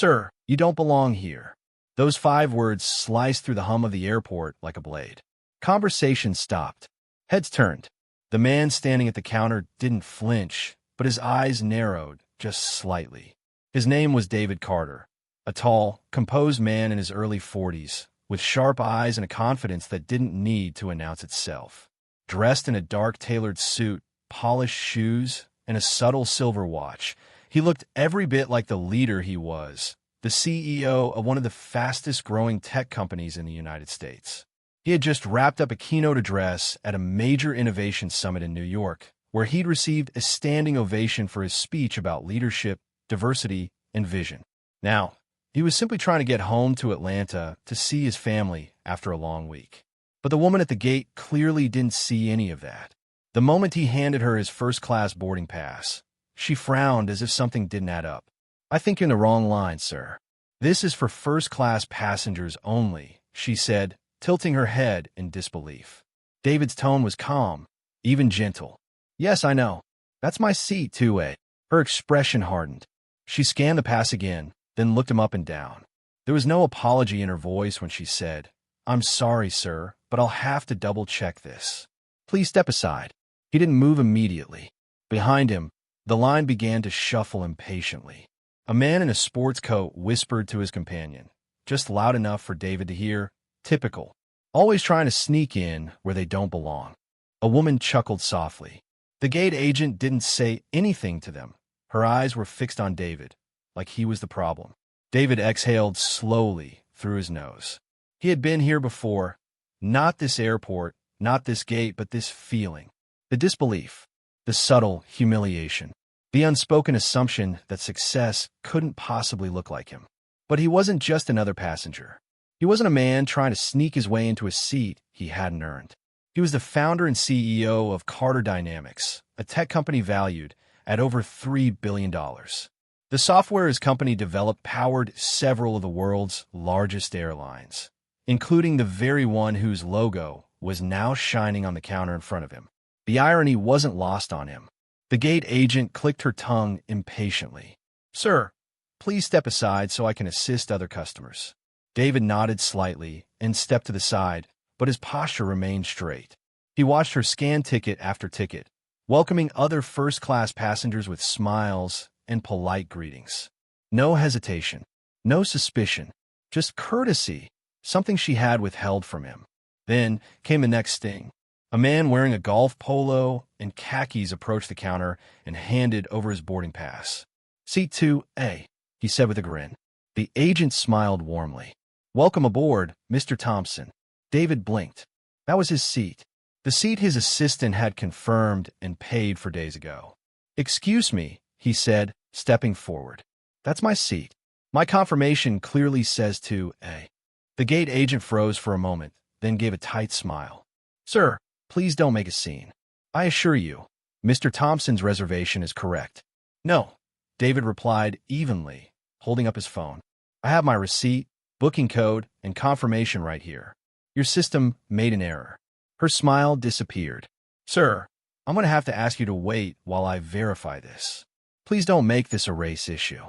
Sir, you don't belong here. Those 5 words sliced through the hum of the airport like a blade. Conversation stopped. Heads turned. The man standing at the counter didn't flinch, but his eyes narrowed just slightly. His name was David Carter, a tall, composed man in his early 40s, with sharp eyes and a confidence that didn't need to announce itself. Dressed in a dark tailored suit, polished shoes, and a subtle silver watch, he looked every bit like the leader he was, the CEO of one of the fastest-growing tech companies in the United States. He had just wrapped up a keynote address at a major innovation summit in New York, where he'd received a standing ovation for his speech about leadership, diversity, and vision. Now, he was simply trying to get home to Atlanta to see his family after a long week. But the woman at the gate clearly didn't see any of that. The moment he handed her his first-class boarding pass, she frowned as if something didn't add up. "I think you're in the wrong line, sir. This is for first-class passengers only," she said, tilting her head in disbelief. David's tone was calm, even gentle. "Yes, I know. That's my seat, too, eh?" Her expression hardened. She scanned the pass again, then looked him up and down. There was no apology in her voice when she said, "I'm sorry, sir, but I'll have to double-check this. Please step aside." He didn't move immediately. Behind him, the line began to shuffle impatiently. A man in a sports coat whispered to his companion, just loud enough for David to hear. Typical. Always trying to sneak in where they don't belong. A woman chuckled softly. The gate agent didn't say anything to them. Her eyes were fixed on David, like he was the problem. David exhaled slowly through his nose. He had been here before. Not this airport, not this gate, but this feeling. The disbelief. The subtle humiliation. The unspoken assumption that success couldn't possibly look like him. But he wasn't just another passenger. He wasn't a man trying to sneak his way into a seat he hadn't earned. He was the founder and CEO of Carter Dynamics, a tech company valued at over $3 billion. The software his company developed powered several of the world's largest airlines, including the very one whose logo was now shining on the counter in front of him. The irony wasn't lost on him. The gate agent clicked her tongue impatiently. "Sir, please step aside so I can assist other customers." David nodded slightly and stepped to the side, but his posture remained straight. He watched her scan ticket after ticket, welcoming other first-class passengers with smiles and polite greetings. No hesitation, no suspicion, just courtesy, something she had withheld from him. Then came the next sting. A man wearing a golf polo and khakis approached the counter and handed over his boarding pass. "Seat 2A," he said with a grin. The agent smiled warmly. "Welcome aboard, Mr. Thompson." David blinked. That was his seat. The seat his assistant had confirmed and paid for days ago. "Excuse me," he said, stepping forward. "That's my seat. My confirmation clearly says 2A." The gate agent froze for a moment, then gave a tight smile. "Sir, please don't make a scene. I assure you, Mr. Thompson's reservation is correct." "No," David replied evenly, holding up his phone. "I have my receipt, booking code, and confirmation right here. Your system made an error." Her smile disappeared. "Sir, I'm going to have to ask you to wait while I verify this. Please don't make this a race issue."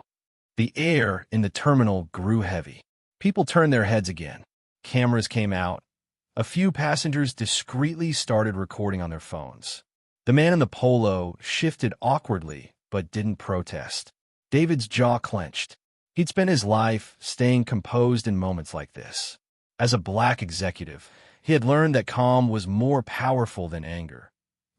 The air in the terminal grew heavy. People turned their heads again. Cameras came out. A few passengers discreetly started recording on their phones. The man in the polo shifted awkwardly, but didn't protest. David's jaw clenched. He'd spent his life staying composed in moments like this. As a black executive, he had learned that calm was more powerful than anger,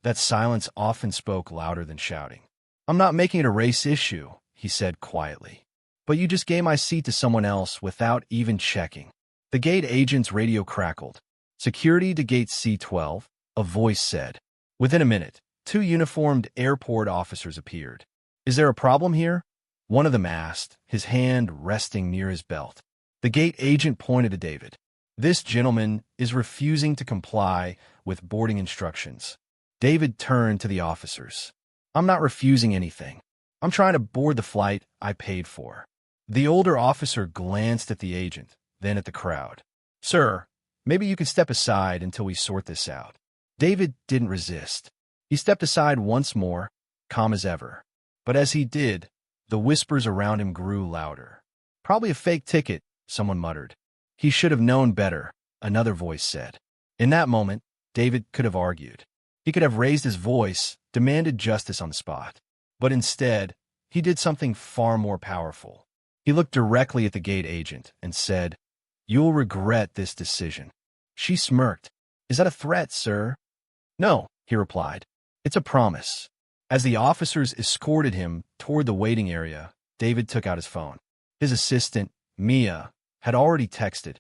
that silence often spoke louder than shouting. "I'm not making it a race issue," he said quietly. "But you just gave my seat to someone else without even checking." The gate agent's radio crackled. "Security to gate C12, a voice said. Within a minute, 2 uniformed airport officers appeared. "Is there a problem here?" One of them asked, his hand resting near his belt. The gate agent pointed to David. "This gentleman is refusing to comply with boarding instructions." David turned to the officers. "I'm not refusing anything. I'm trying to board the flight I paid for." The older officer glanced at the agent, then at the crowd. "Sir, maybe you can step aside until we sort this out." David didn't resist. He stepped aside once more, calm as ever. But as he did, the whispers around him grew louder. Probably a fake ticket, someone muttered. He should have known better, another voice said. In that moment, David could have argued. He could have raised his voice, demanded justice on the spot. But instead, he did something far more powerful. He looked directly at the gate agent and said, "You'll regret this decision." She smirked. "Is that a threat, sir?" "No," he replied. "It's a promise." As the officers escorted him toward the waiting area, David took out his phone. His assistant, Mia, had already texted,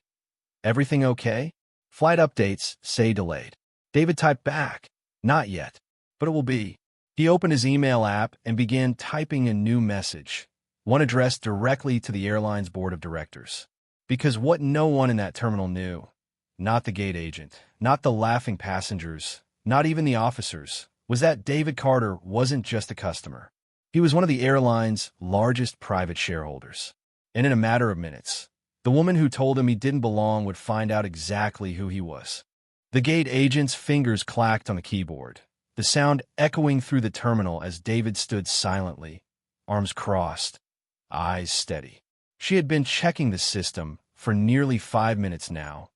"Everything okay? Flight updates say delayed." David typed back, "Not yet, but it will be." He opened his email app and began typing a new message, one addressed directly to the airline's board of directors. Because what no one in that terminal knew, not the gate agent, not the laughing passengers, not even the officers, was that David Carter wasn't just a customer. He was one of the airline's largest private shareholders. And in a matter of minutes, the woman who told him he didn't belong would find out exactly who he was. The gate agent's fingers clacked on the keyboard, the sound echoing through the terminal as David stood silently, arms crossed, eyes steady. She had been checking the system for nearly 5 minutes now,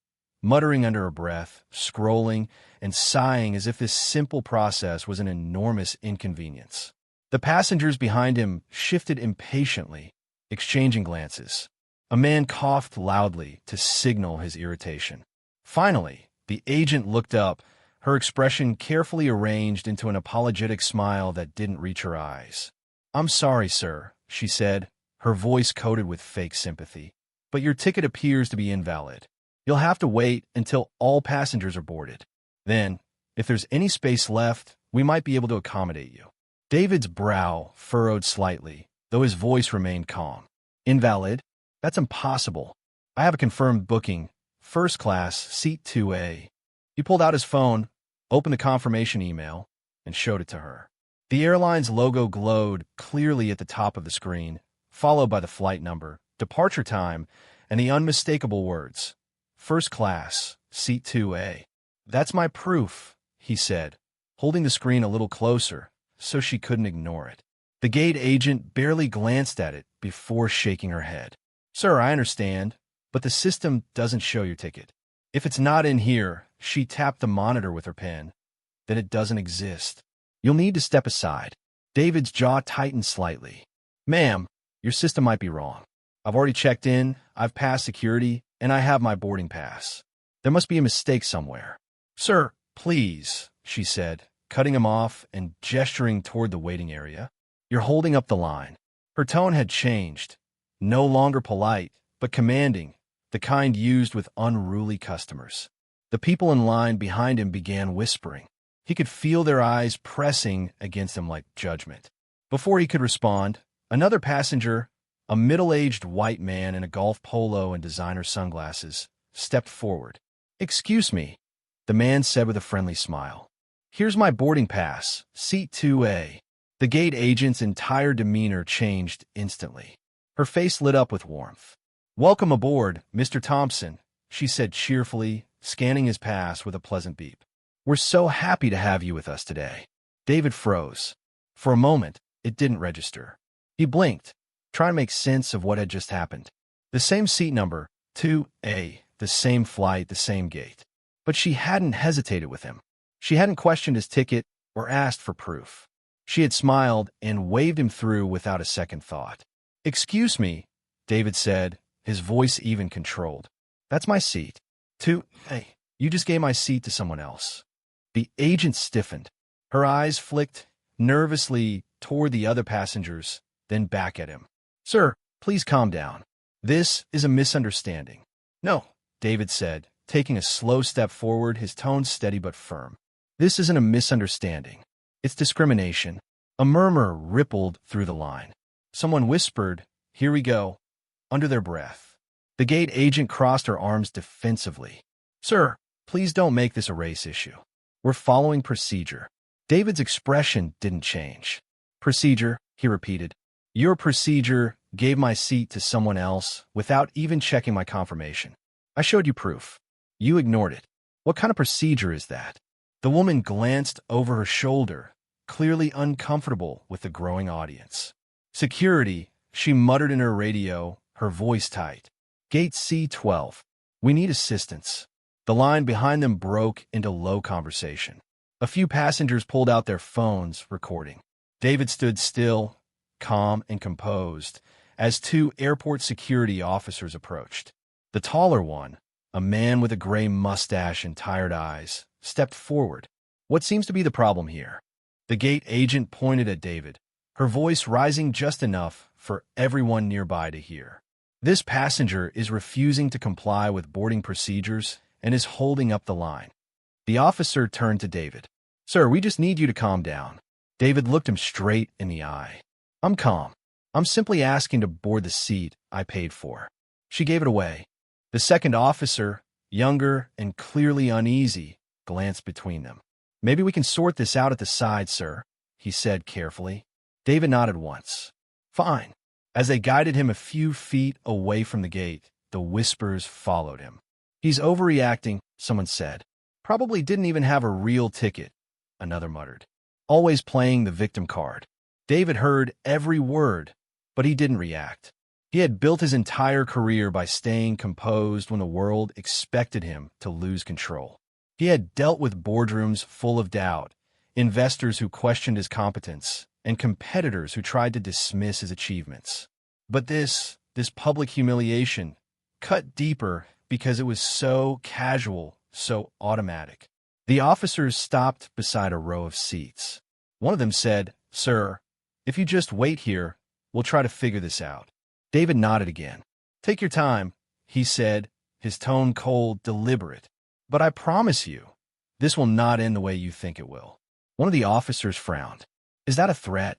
muttering under her breath, scrolling, and sighing as if this simple process was an enormous inconvenience. The passengers behind him shifted impatiently, exchanging glances. A man coughed loudly to signal his irritation. Finally, the agent looked up, her expression carefully arranged into an apologetic smile that didn't reach her eyes. "I'm sorry, sir," she said, her voice coated with fake sympathy, "but your ticket appears to be invalid. You'll have to wait until all passengers are boarded. Then, if there's any space left, we might be able to accommodate you." David's brow furrowed slightly, though his voice remained calm. "Invalid? That's impossible. I have a confirmed booking, first class, seat 2A. He pulled out his phone, opened the confirmation email, and showed it to her. The airline's logo glowed clearly at the top of the screen, followed by the flight number, departure time, and the unmistakable words, "First class, seat 2A. "That's my proof," he said, holding the screen a little closer so she couldn't ignore it. The gate agent barely glanced at it before shaking her head. "Sir, I understand, but the system doesn't show your ticket. If it's not in here," she tapped the monitor with her pen, "then it doesn't exist. You'll need to step aside." David's jaw tightened slightly. "Ma'am, your system might be wrong. I've already checked in, I've passed security, and I have my boarding pass. There must be a mistake somewhere." "Sir, please," she said, cutting him off and gesturing toward the waiting area. "You're holding up the line." Her tone had changed, no longer polite, but commanding, the kind used with unruly customers. The people in line behind him began whispering. He could feel their eyes pressing against him like judgment. Before he could respond, another passenger, a middle-aged white man in a golf polo and designer sunglasses, stepped forward. "Excuse me," the man said with a friendly smile. "Here's my boarding pass, seat 2A. The gate agent's entire demeanor changed instantly. Her face lit up with warmth. "Welcome aboard, Mr. Thompson," she said cheerfully, scanning his pass with a pleasant beep. "We're so happy to have you with us today." David froze. For a moment, it didn't register. He blinked, trying to make sense of what had just happened. The same seat number, 2A, the same flight, the same gate. But she hadn't hesitated with him. She hadn't questioned his ticket or asked for proof. She had smiled and waved him through without a second thought. "Excuse me," David said, his voice even controlled. "That's my seat. 2A. You just gave my seat to someone else." The agent stiffened. Her eyes flicked nervously toward the other passengers, then back at him. "Sir, please calm down. This is a misunderstanding." "No," David said, taking a slow step forward, his tone steady but firm. "This isn't a misunderstanding. It's discrimination." A murmur rippled through the line. Someone whispered, "Here we go," under their breath. The gate agent crossed her arms defensively. "Sir, please don't make this a race issue. We're following procedure." David's expression didn't change. "Procedure," he repeated. "Your procedure gave my seat to someone else without even checking my confirmation. I showed you proof. You ignored it. What kind of procedure is that?" The woman glanced over her shoulder, clearly uncomfortable with the growing audience. "Security," she muttered in her radio, her voice tight. Gate C12. We need assistance. The line behind them broke into low conversation. A few passengers pulled out their phones, recording. David stood still, calm and composed, as two airport security officers approached. The taller one, a man with a gray mustache and tired eyes, stepped forward. What seems to be the problem here? The gate agent pointed at David, her voice rising just enough for everyone nearby to hear. This passenger is refusing to comply with boarding procedures and is holding up the line. The officer turned to David. Sir, we just need you to calm down. David looked him straight in the eye. I'm calm. I'm simply asking to board the seat I paid for. She gave it away. The second officer, younger and clearly uneasy, glanced between them. Maybe we can sort this out at the side, sir, he said carefully. David nodded once. Fine. As they guided him a few feet away from the gate, the whispers followed him. He's overreacting, someone said. Probably didn't even have a real ticket, another muttered. Always playing the victim card. David heard every word, but he didn't react. He had built his entire career by staying composed when the world expected him to lose control. He had dealt with boardrooms full of doubt, investors who questioned his competence, and competitors who tried to dismiss his achievements. But this public humiliation cut deeper because it was so casual, so automatic. The officers stopped beside a row of seats. One of them said, Sir, if you just wait here, we'll try to figure this out. David nodded again. Take your time, he said, his tone cold, deliberate. But I promise you, this will not end the way you think it will. One of the officers frowned. Is that a threat?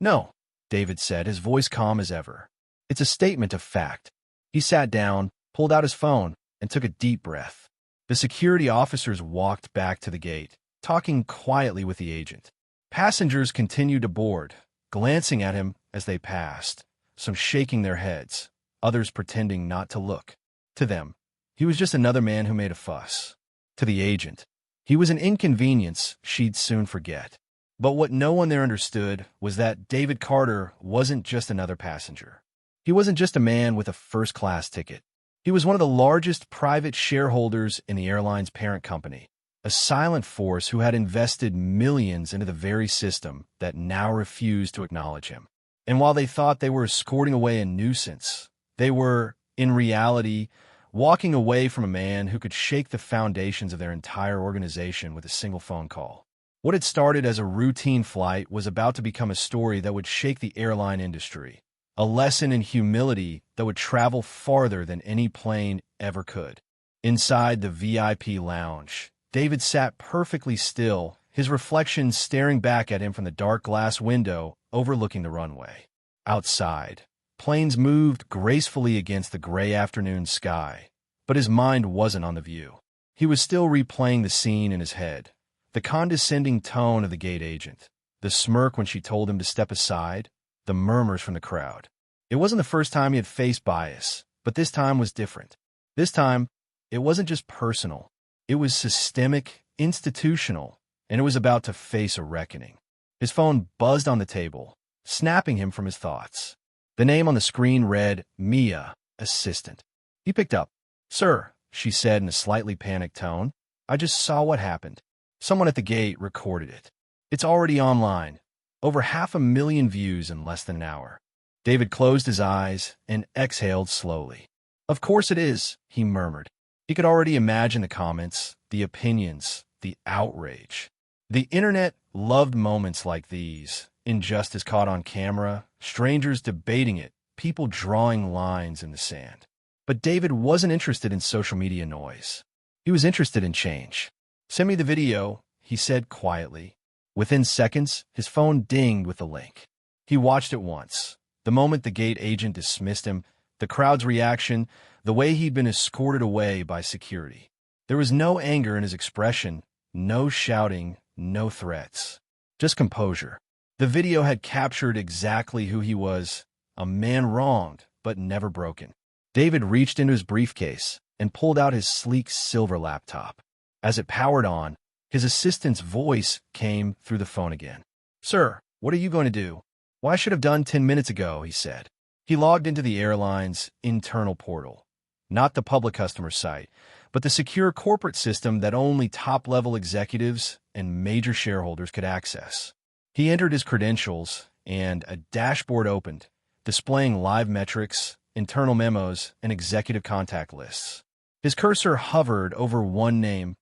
No, David said, his voice calm as ever. It's a statement of fact. He sat down, pulled out his phone, and took a deep breath. The security officers walked back to the gate, talking quietly with the agent. Passengers continued to board, glancing at him as they passed, some shaking their heads, others pretending not to look. To them, he was just another man who made a fuss. To the agent, he was an inconvenience she'd soon forget. But what no one there understood was that David Carter wasn't just another passenger. He wasn't just a man with a first-class ticket. He was one of the largest private shareholders in the airline's parent company, a silent force who had invested millions into the very system that now refused to acknowledge him. And while they thought they were escorting away a nuisance, they were, in reality, walking away from a man who could shake the foundations of their entire organization with a single phone call. What had started as a routine flight was about to become a story that would shake the airline industry, a lesson in humility that would travel farther than any plane ever could. Inside the VIP lounge, David sat perfectly still, his reflection staring back at him from the dark glass window overlooking the runway. Outside, planes moved gracefully against the gray afternoon sky, but his mind wasn't on the view. He was still replaying the scene in his head. The condescending tone of the gate agent, the smirk when she told him to step aside, the murmurs from the crowd. It wasn't the first time he had faced bias, but this time was different. This time, it wasn't just personal. It was systemic, institutional, and it was about to face a reckoning. His phone buzzed on the table, snapping him from his thoughts. The name on the screen read, Mia, assistant. He picked up. Sir, she said in a slightly panicked tone, I just saw what happened. Someone at the gate recorded it. It's already online. Over 500,000 views in less than an hour. David closed his eyes and exhaled slowly. Of course it is, he murmured. He could already imagine the comments, the opinions, the outrage. The internet loved moments like these. Injustice caught on camera, strangers debating it, people drawing lines in the sand. But David wasn't interested in social media noise. He was interested in change. Send me the video, he said quietly. Within seconds, his phone dinged with the link. He watched it once. The moment the gate agent dismissed him, the crowd's reaction, the way he'd been escorted away by security. There was no anger in his expression, no shouting, no threats. Just composure. The video had captured exactly who he was, a man wronged, but never broken. David reached into his briefcase and pulled out his sleek silver laptop. As it powered on, his assistant's voice came through the phone again. Sir, what are you going to do? Well, I should have done 10 minutes ago, he said. He logged into the airline's internal portal, not the public customer site, but the secure corporate system that only top-level executives and major shareholders could access. He entered his credentials, and a dashboard opened, displaying live metrics, internal memos, and executive contact lists. His cursor hovered over one name,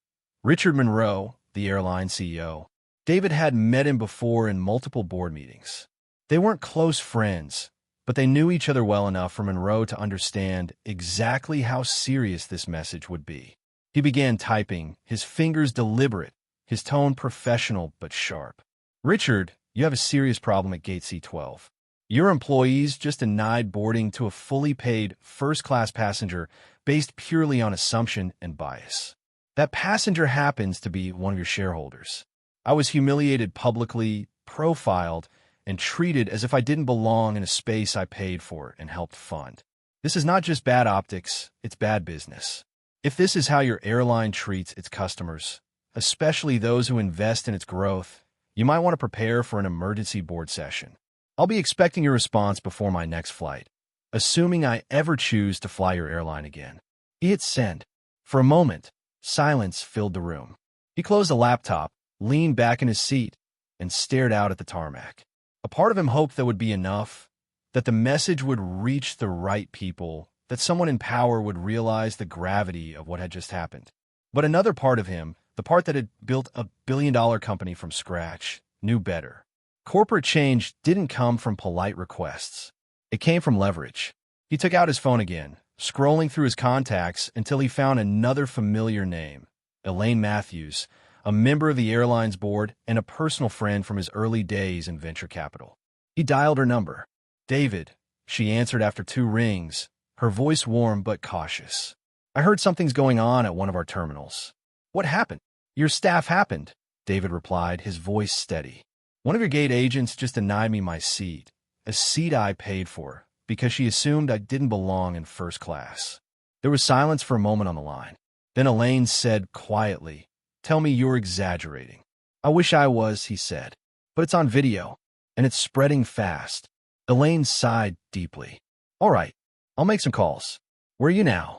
Richard Monroe, the airline CEO. David had met him before in multiple board meetings. They weren't close friends, but they knew each other well enough for Monroe to understand exactly how serious this message would be. He began typing, his fingers deliberate, his tone professional but sharp. Richard, you have a serious problem at Gate C12. Your employees just denied boarding to a fully paid first-class passenger based purely on assumption and bias. That passenger happens to be one of your shareholders. I was humiliated publicly, profiled, and treated as if I didn't belong in a space I paid for and helped fund. This is not just bad optics, it's bad business. If this is how your airline treats its customers, especially those who invest in its growth, you might want to prepare for an emergency board session. I'll be expecting your response before my next flight, assuming I ever choose to fly your airline again. He hit send. For a moment, silence filled the room. He closed the laptop, leaned back in his seat, and stared out at the tarmac. A part of him hoped that would be enough, that the message would reach the right people, that someone in power would realize the gravity of what had just happened. But another part of him, the part that had built a billion-dollar company from scratch, knew better. Corporate change didn't come from polite requests. It came from leverage. He took out his phone again, scrolling through his contacts until he found another familiar name, Elaine Matthews, a member of the airline's board and a personal friend from his early days in venture capital. He dialed her number. David, she answered after 2 rings, her voice warm but cautious. I heard something's going on at one of our terminals. What happened? Your staff happened, David replied, his voice steady. One of your gate agents just denied me my seat, a seat I paid for, because she assumed I didn't belong in first class. There was silence for a moment on the line. Then Elaine said quietly, Tell me you're exaggerating. I wish I was, he said. But it's on video, and it's spreading fast. Elaine sighed deeply. All right, I'll make some calls. Where are you now?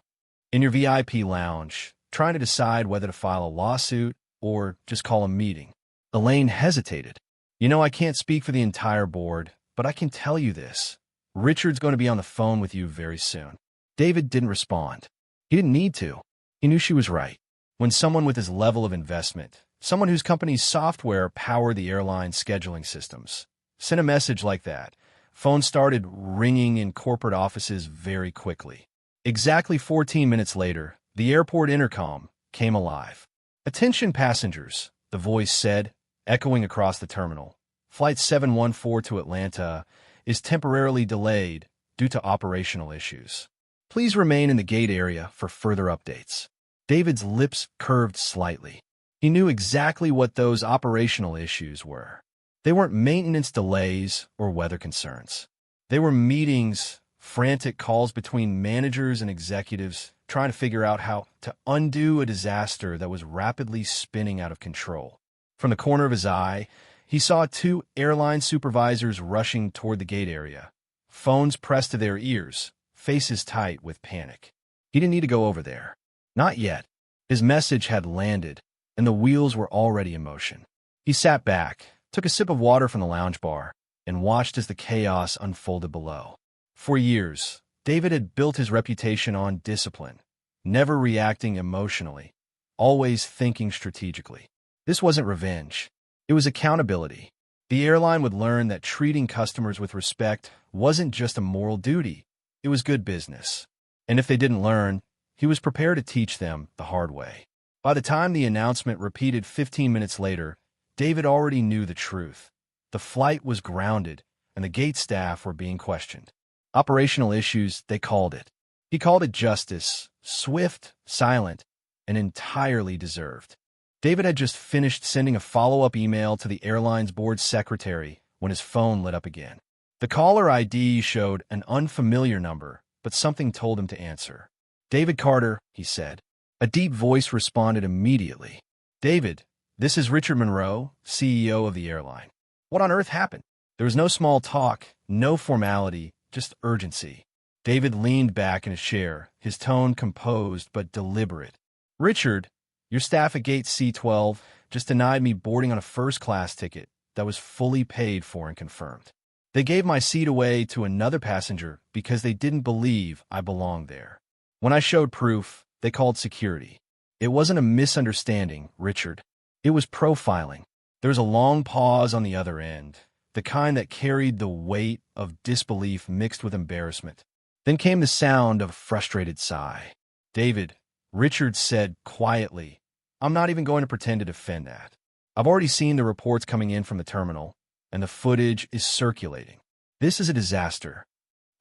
In your VIP lounge, trying to decide whether to file a lawsuit or just call a meeting. Elaine hesitated. You know, I can't speak for the entire board, but I can tell you this. Richard's going to be on the phone with you very soon. David didn't respond. He didn't need to. He knew she was right. When someone with his level of investment, someone whose company's software powered the airline's scheduling systems, sent a message like that, phones started ringing in corporate offices very quickly. Exactly 14 minutes later, the airport intercom came alive. Attention passengers, the voice said, echoing across the terminal. Flight 714 to Atlanta is temporarily delayed due to operational issues. Please remain in the gate area for further updates. David's lips curved slightly. He knew exactly what those operational issues were. They weren't maintenance delays or weather concerns. They were meetings, frantic calls between managers and executives trying to figure out how to undo a disaster that was rapidly spinning out of control. From the corner of his eye, he saw 2 airline supervisors rushing toward the gate area, phones pressed to their ears, faces tight with panic. He didn't need to go over there. Not yet. His message had landed, and the wheels were already in motion. He sat back, took a sip of water from the lounge bar, and watched as the chaos unfolded below. For years, David had built his reputation on discipline, never reacting emotionally, always thinking strategically. This wasn't revenge. It was accountability. The airline would learn that treating customers with respect wasn't just a moral duty, it was good business. And if they didn't learn, he was prepared to teach them the hard way. By the time the announcement repeated 15 minutes later, David already knew the truth. The flight was grounded, and the gate staff were being questioned. Operational issues, they called it. He called it justice, swift, silent, and entirely deserved. David had just finished sending a follow-up email to the airline's board secretary when his phone lit up again. The caller ID showed an unfamiliar number, but something told him to answer. David Carter, he said. A deep voice responded immediately. David, this is Richard Monroe, CEO of the airline. What on earth happened? There was no small talk, no formality, just urgency. David leaned back in his chair, his tone composed but deliberate. "Richard, your staff at Gate C12 just denied me boarding on a first-class ticket that was fully paid for and confirmed. They gave my seat away to another passenger because they didn't believe I belonged there. When I showed proof, they called security. It wasn't a misunderstanding, Richard. It was profiling." There was a long pause on the other end, the kind that carried the weight of disbelief mixed with embarrassment. Then came the sound of a frustrated sigh. "David," Richard said quietly, "I'm not even going to pretend to defend that. I've already seen the reports coming in from the terminal, and the footage is circulating. This is a disaster."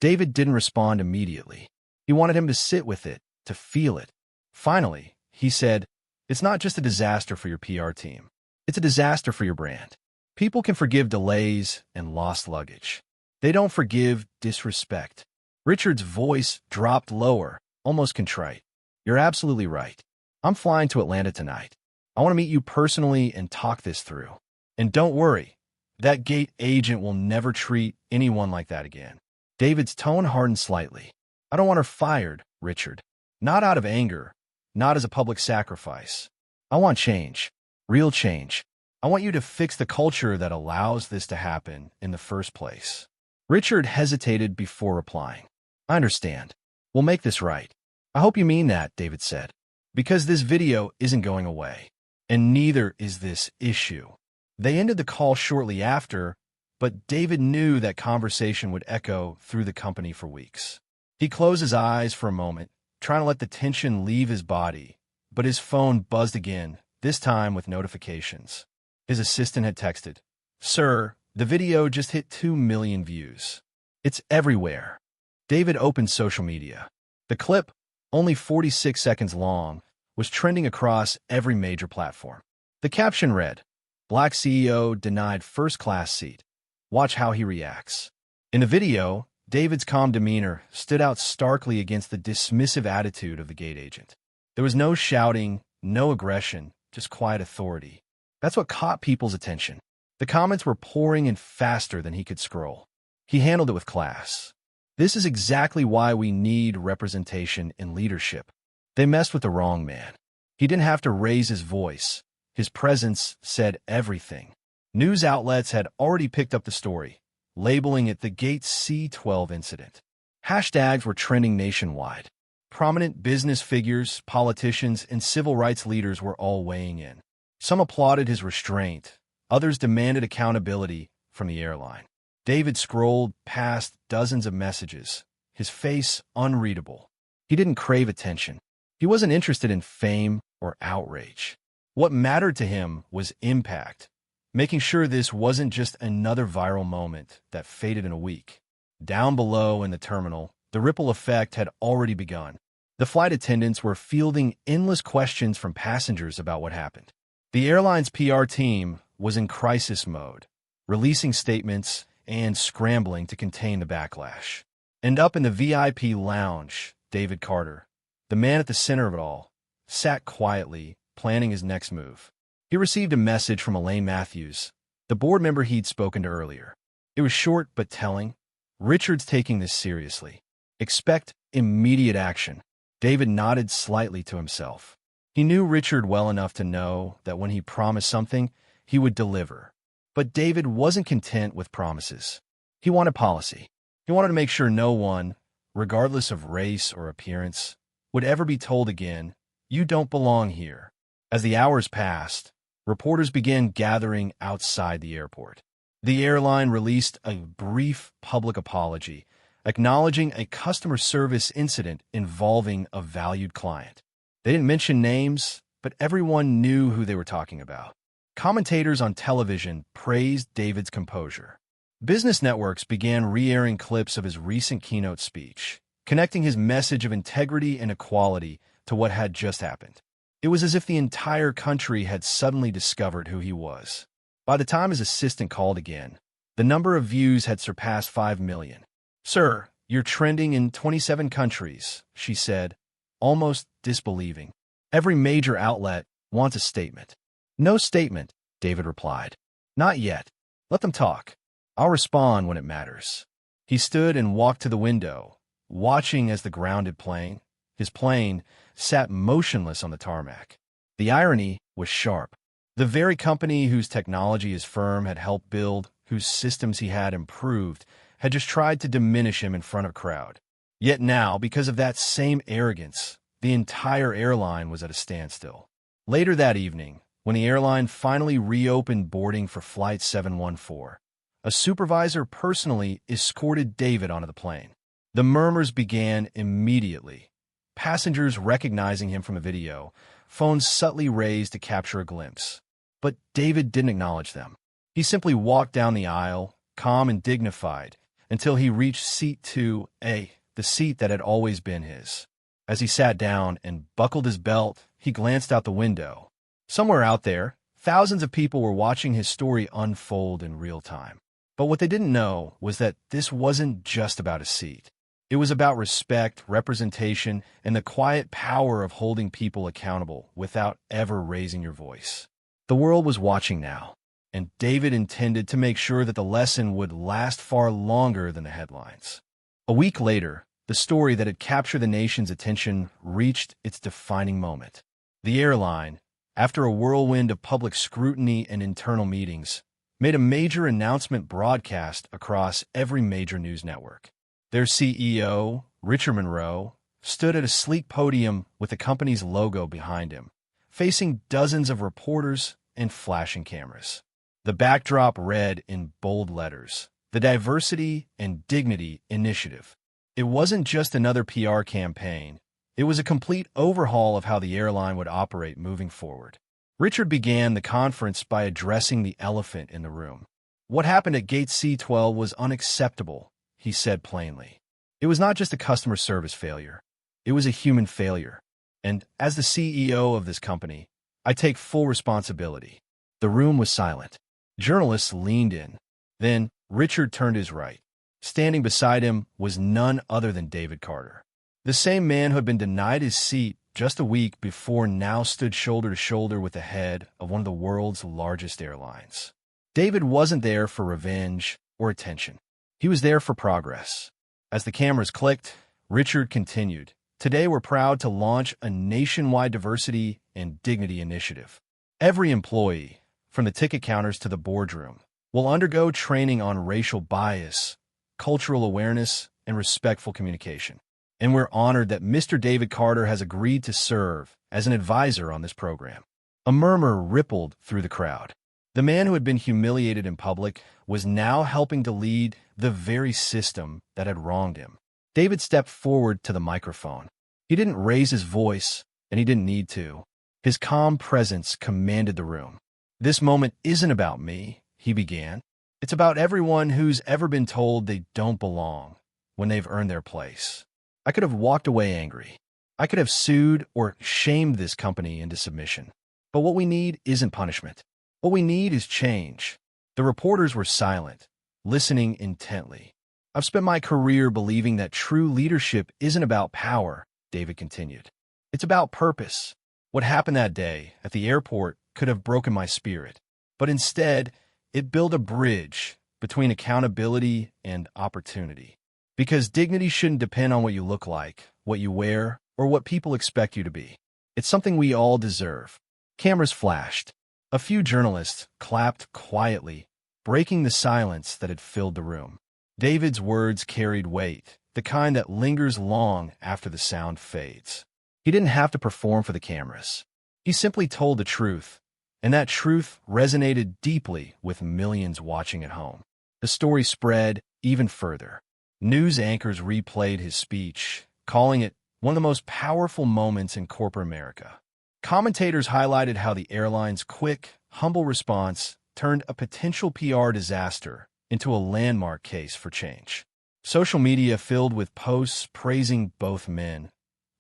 David didn't respond immediately. He wanted him to sit with it, to feel it. Finally, he said, "It's not just a disaster for your PR team. It's a disaster for your brand. People can forgive delays and lost luggage. They don't forgive disrespect." Richard's voice dropped lower, almost contrite. "You're absolutely right. I'm flying to Atlanta tonight. I want to meet you personally and talk this through. And don't worry, that gate agent will never treat anyone like that again." David's tone hardened slightly. "I don't want her fired, Richard. Not out of anger, not as a public sacrifice. I want change, real change. I want you to fix the culture that allows this to happen in the first place." Richard hesitated before replying. "I understand. We'll make this right." "I hope you mean that," David said, "because this video isn't going away, and neither is this issue." They ended the call shortly after, but David knew that conversation would echo through the company for weeks. He closed his eyes for a moment, trying to let the tension leave his body, but his phone buzzed again, this time with notifications. His assistant had texted, "Sir, the video just hit 2 million views. It's everywhere." David opened social media. The clip, only 46 seconds long, was trending across every major platform. The caption read, "Black CEO denied first-class seat. Watch how he reacts." In the video, David's calm demeanor stood out starkly against the dismissive attitude of the gate agent. There was no shouting, no aggression, just quiet authority. That's what caught people's attention. The comments were pouring in faster than he could scroll. He handled it with class. "This is exactly why we need representation in leadership." They messed with the wrong man. He didn't have to raise his voice. His presence said everything. News outlets had already picked up the story, labeling it the Gate C12 incident. Hashtags were trending nationwide. Prominent business figures, politicians, and civil rights leaders were all weighing in. Some applauded his restraint. Others demanded accountability from the airline. David scrolled past dozens of messages, his face unreadable. He didn't crave attention. He wasn't interested in fame or outrage. What mattered to him was impact, making sure this wasn't just another viral moment that faded in a week. Down below in the terminal, the ripple effect had already begun. The flight attendants were fielding endless questions from passengers about what happened. The airline's PR team was in crisis mode, releasing statements and scrambling to contain the backlash. And up in the VIP lounge, David Carter, the man at the center of it all, sat quietly, planning his next move. He received a message from Elaine Matthews, the board member he'd spoken to earlier. It was short but telling. "Richard's taking this seriously. Expect immediate action." David nodded slightly to himself. He knew Richard well enough to know that when he promised something, he would deliver. But David wasn't content with promises. He wanted policy. He wanted to make sure no one, regardless of race or appearance, would ever be told again, "You don't belong here." As the hours passed, reporters began gathering outside the airport. The airline released a brief public apology, acknowledging a customer service incident involving a valued client. They didn't mention names, but everyone knew who they were talking about. Commentators on television praised David's composure. Business networks began re-airing clips of his recent keynote speech, connecting his message of integrity and equality to what had just happened. It was as if the entire country had suddenly discovered who he was. By the time his assistant called again, the number of views had surpassed 5 million. "Sir, you're trending in 27 countries," she said, almost disbelieving. "Every major outlet wants a statement." "No statement," David replied. "Not yet. Let them talk. I'll respond when it matters." He stood and walked to the window, watching as his plane, sat motionless on the tarmac. The irony was sharp. The very company whose technology his firm had helped build, whose systems he had improved, had just tried to diminish him in front of a crowd. Yet now, because of that same arrogance, the entire airline was at a standstill. Later that evening, when the airline finally reopened boarding for Flight 714, a supervisor personally escorted David onto the plane. The murmurs began immediately. Passengers recognizing him from a video, phones subtly raised to capture a glimpse. But David didn't acknowledge them. He simply walked down the aisle, calm and dignified, until he reached seat 2A, the seat that had always been his. As he sat down and buckled his belt, he glanced out the window. Somewhere out there, thousands of people were watching his story unfold in real time. But what they didn't know was that this wasn't just about a seat. It was about respect, representation, and the quiet power of holding people accountable without ever raising your voice. The world was watching now, and David intended to make sure that the lesson would last far longer than the headlines. A week later, the story that had captured the nation's attention reached its defining moment. The airline, after a whirlwind of public scrutiny and internal meetings, made a major announcement broadcast across every major news network. Their CEO, Richard Monroe, stood at a sleek podium with the company's logo behind him, facing dozens of reporters and flashing cameras. The backdrop read in bold letters, "The Diversity and Dignity Initiative." It wasn't just another PR campaign. It was a complete overhaul of how the airline would operate moving forward. Richard began the conference by addressing the elephant in the room. What happened at Gate C-12 was unacceptable, he said plainly. It was not just a customer service failure. It was a human failure. And as the CEO of this company, I take full responsibility. The room was silent. Journalists leaned in. Then Richard turned his right. Standing beside him was none other than David Carter. The same man who had been denied his seat just a week before now stood shoulder to shoulder with the head of one of the world's largest airlines. David wasn't there for revenge or attention. He was there for progress. As the cameras clicked, Richard continued, "Today we're proud to launch a nationwide diversity and dignity initiative. Every employee, from the ticket counters to the boardroom, will undergo training on racial bias, cultural awareness, and respectful communication. And we're honored that Mr. David Carter has agreed to serve as an advisor on this program." A murmur rippled through the crowd. The man who had been humiliated in public was now helping to lead the very system that had wronged him. David stepped forward to the microphone. He didn't raise his voice, and he didn't need to. His calm presence commanded the room. "This moment isn't about me," he began. "It's about everyone who's ever been told they don't belong when they've earned their place. I could have walked away angry. I could have sued or shamed this company into submission. But what we need isn't punishment. What we need is change." The reporters were silent, listening intently. "I've spent my career believing that true leadership isn't about power," David continued. "It's about purpose. What happened that day at the airport could have broken my spirit, but instead, it built a bridge between accountability and opportunity. Because dignity shouldn't depend on what you look like, what you wear, or what people expect you to be. It's something we all deserve." Cameras flashed. A few journalists clapped quietly, breaking the silence that had filled the room. David's words carried weight, the kind that lingers long after the sound fades. He didn't have to perform for the cameras. He simply told the truth, and that truth resonated deeply with millions watching at home. The story spread even further. News anchors replayed his speech, calling it one of the most powerful moments in corporate America. Commentators highlighted how the airline's quick, humble response turned a potential PR disaster into a landmark case for change. Social media filled with posts praising both men,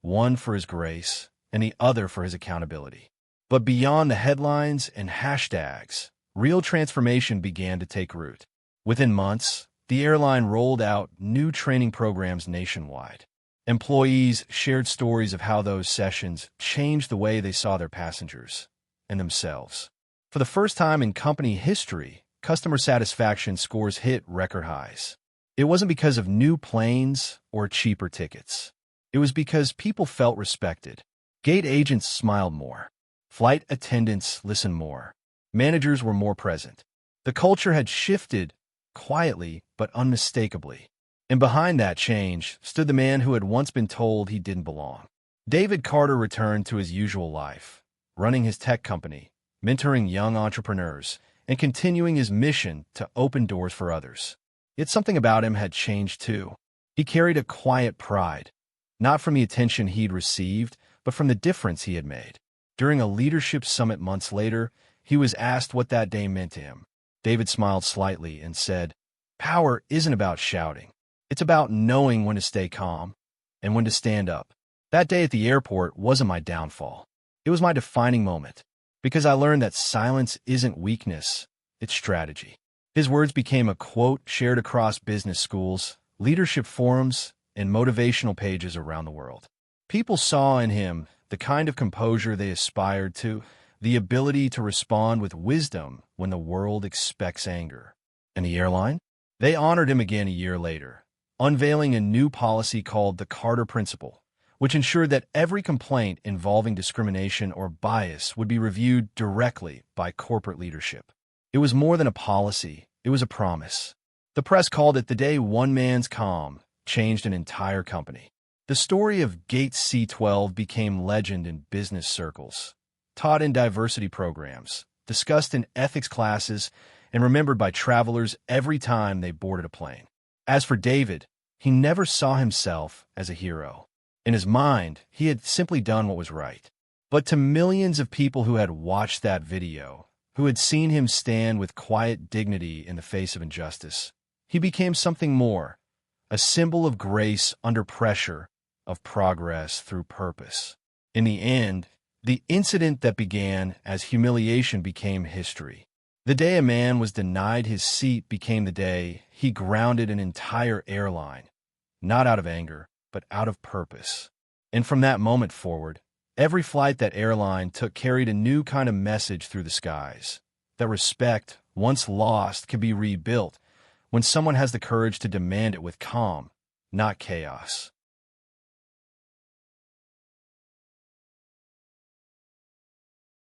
one for his grace and the other for his accountability. But beyond the headlines and hashtags, real transformation began to take root. Within months, the airline rolled out new training programs nationwide. Employees shared stories of how those sessions changed the way they saw their passengers and themselves. For the first time in company history, customer satisfaction scores hit record highs. It wasn't because of new planes or cheaper tickets. It was because people felt respected. Gate agents smiled more. Flight attendants listened more. Managers were more present. The culture had shifted, quietly but unmistakably. And behind that change stood the man who had once been told he didn't belong. David Carter returned to his usual life, running his tech company, mentoring young entrepreneurs, and continuing his mission to open doors for others. Yet something about him had changed too. He carried a quiet pride, not from the attention he'd received, but from the difference he had made. During a leadership summit months later, he was asked what that day meant to him. David smiled slightly and said, "Power isn't about shouting. It's about knowing when to stay calm and when to stand up." That day at the airport wasn't my downfall. It was my defining moment, because I learned that silence isn't weakness, it's strategy. His words became a quote shared across business schools, leadership forums, and motivational pages around the world. People saw in him the kind of composure they aspired to, the ability to respond with wisdom when the world expects anger. And the airline? They honored him again a year later, unveiling a new policy called the Carter Principle, which ensured that every complaint involving discrimination or bias would be reviewed directly by corporate leadership. It was more than a policy, it was a promise. The press called it the day one man's calm changed an entire company. The story of Gate C-12 became legend in business circles, taught in diversity programs, discussed in ethics classes, and remembered by travelers every time they boarded a plane. As for David, he never saw himself as a hero. In his mind, he had simply done what was right. But to millions of people who had watched that video, who had seen him stand with quiet dignity in the face of injustice, he became something more, a symbol of grace under pressure, of progress through purpose. In the end, the incident that began as humiliation became history. The day a man was denied his seat became the day he grounded an entire airline, not out of anger, but out of purpose. And from that moment forward, every flight that airline took carried a new kind of message through the skies, that respect, once lost, can be rebuilt when someone has the courage to demand it with calm, not chaos.